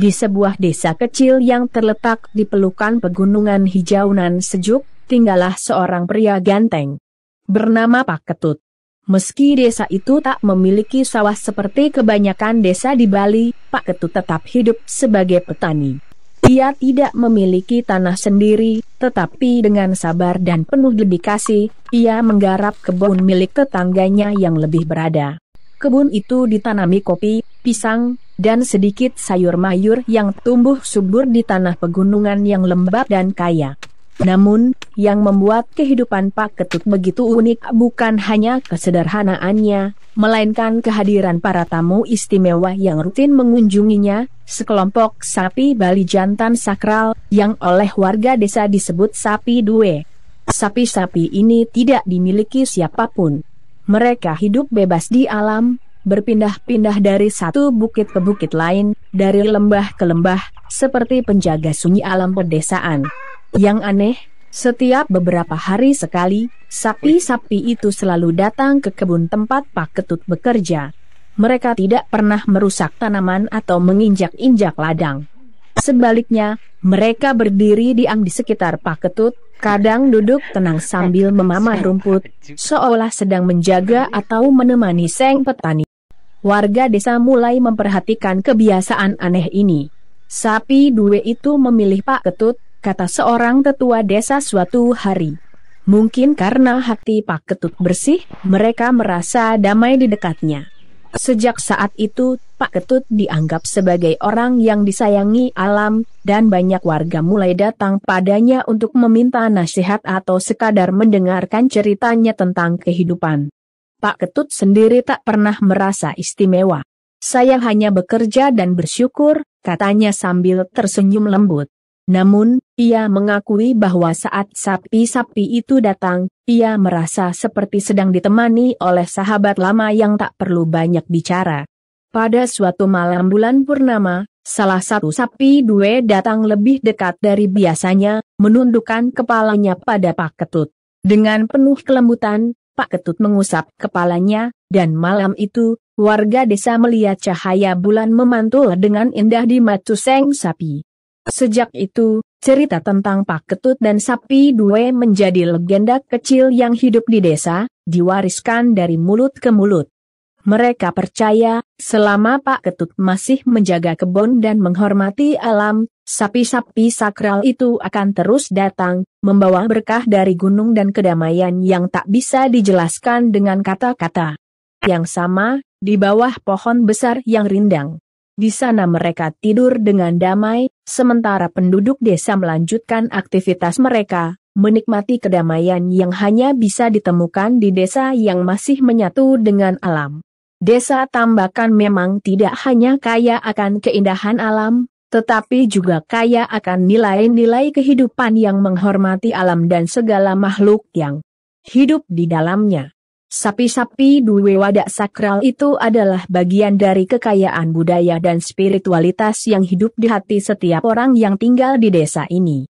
Di sebuah desa kecil yang terletak di pelukan pegunungan hijau nan sejuk, tinggallah seorang pria ganteng bernama Pak Ketut. Meski desa itu tak memiliki sawah seperti kebanyakan desa di Bali, Pak Ketut tetap hidup sebagai petani. Ia tidak memiliki tanah sendiri, tetapi dengan sabar dan penuh dedikasi, ia menggarap kebun milik tetangganya yang lebih berada. Kebun itu ditanami kopi, pisang, dan sedikit sayur mayur yang tumbuh subur di tanah pegunungan yang lembab dan kaya. Namun, yang membuat kehidupan Pak Ketut begitu unik bukan hanya kesederhanaannya, melainkan kehadiran para tamu istimewa yang rutin mengunjunginya, sekelompok sapi Bali jantan sakral, yang oleh warga desa disebut sapi due. Sapi-sapi ini tidak dimiliki siapapun. Mereka hidup bebas di alam, berpindah-pindah dari satu bukit ke bukit lain, dari lembah ke lembah, seperti penjaga sunyi alam pedesaan. Yang aneh, setiap beberapa hari sekali, sapi-sapi itu selalu datang ke kebun tempat Pak Ketut bekerja. Mereka tidak pernah merusak tanaman atau menginjak-injak ladang. Sebaliknya, mereka berdiri diam di sekitar Pak Ketut, kadang duduk tenang sambil memamah rumput, seolah sedang menjaga atau menemani sang petani. Warga desa mulai memperhatikan kebiasaan aneh ini. Sapi due itu memilih Pak Ketut, kata seorang tetua desa suatu hari. Mungkin karena hati Pak Ketut bersih, mereka merasa damai di dekatnya. Sejak saat itu, Pak Ketut dianggap sebagai orang yang disayangi alam, dan banyak warga mulai datang padanya untuk meminta nasihat atau sekadar mendengarkan ceritanya tentang kehidupan. Pak Ketut sendiri tak pernah merasa istimewa. Saya hanya bekerja dan bersyukur, katanya sambil tersenyum lembut. Namun, ia mengakui bahwa saat sapi-sapi itu datang, ia merasa seperti sedang ditemani oleh sahabat lama yang tak perlu banyak bicara. Pada suatu malam bulan purnama, salah satu sapi due datang lebih dekat dari biasanya, menundukkan kepalanya pada Pak Ketut. Dengan penuh kelembutan, Pak Ketut mengusap kepalanya, dan malam itu, warga desa melihat cahaya bulan memantul dengan indah di mata sang sapi. Sejak itu, cerita tentang Pak Ketut dan sapi due menjadi legenda kecil yang hidup di desa, diwariskan dari mulut ke mulut. Mereka percaya, selama Pak Ketut masih menjaga kebun dan menghormati alam, sapi-sapi sakral itu akan terus datang, membawa berkah dari gunung dan kedamaian yang tak bisa dijelaskan dengan kata-kata. Yang sama, di bawah pohon besar yang rindang. Di sana mereka tidur dengan damai, sementara penduduk desa melanjutkan aktivitas mereka, menikmati kedamaian yang hanya bisa ditemukan di desa yang masih menyatu dengan alam. Desa Tambakan memang tidak hanya kaya akan keindahan alam, tetapi juga kaya akan nilai-nilai kehidupan yang menghormati alam dan segala makhluk yang hidup di dalamnya. Sapi-sapi due wadak sakral itu adalah bagian dari kekayaan budaya dan spiritualitas yang hidup di hati setiap orang yang tinggal di desa ini.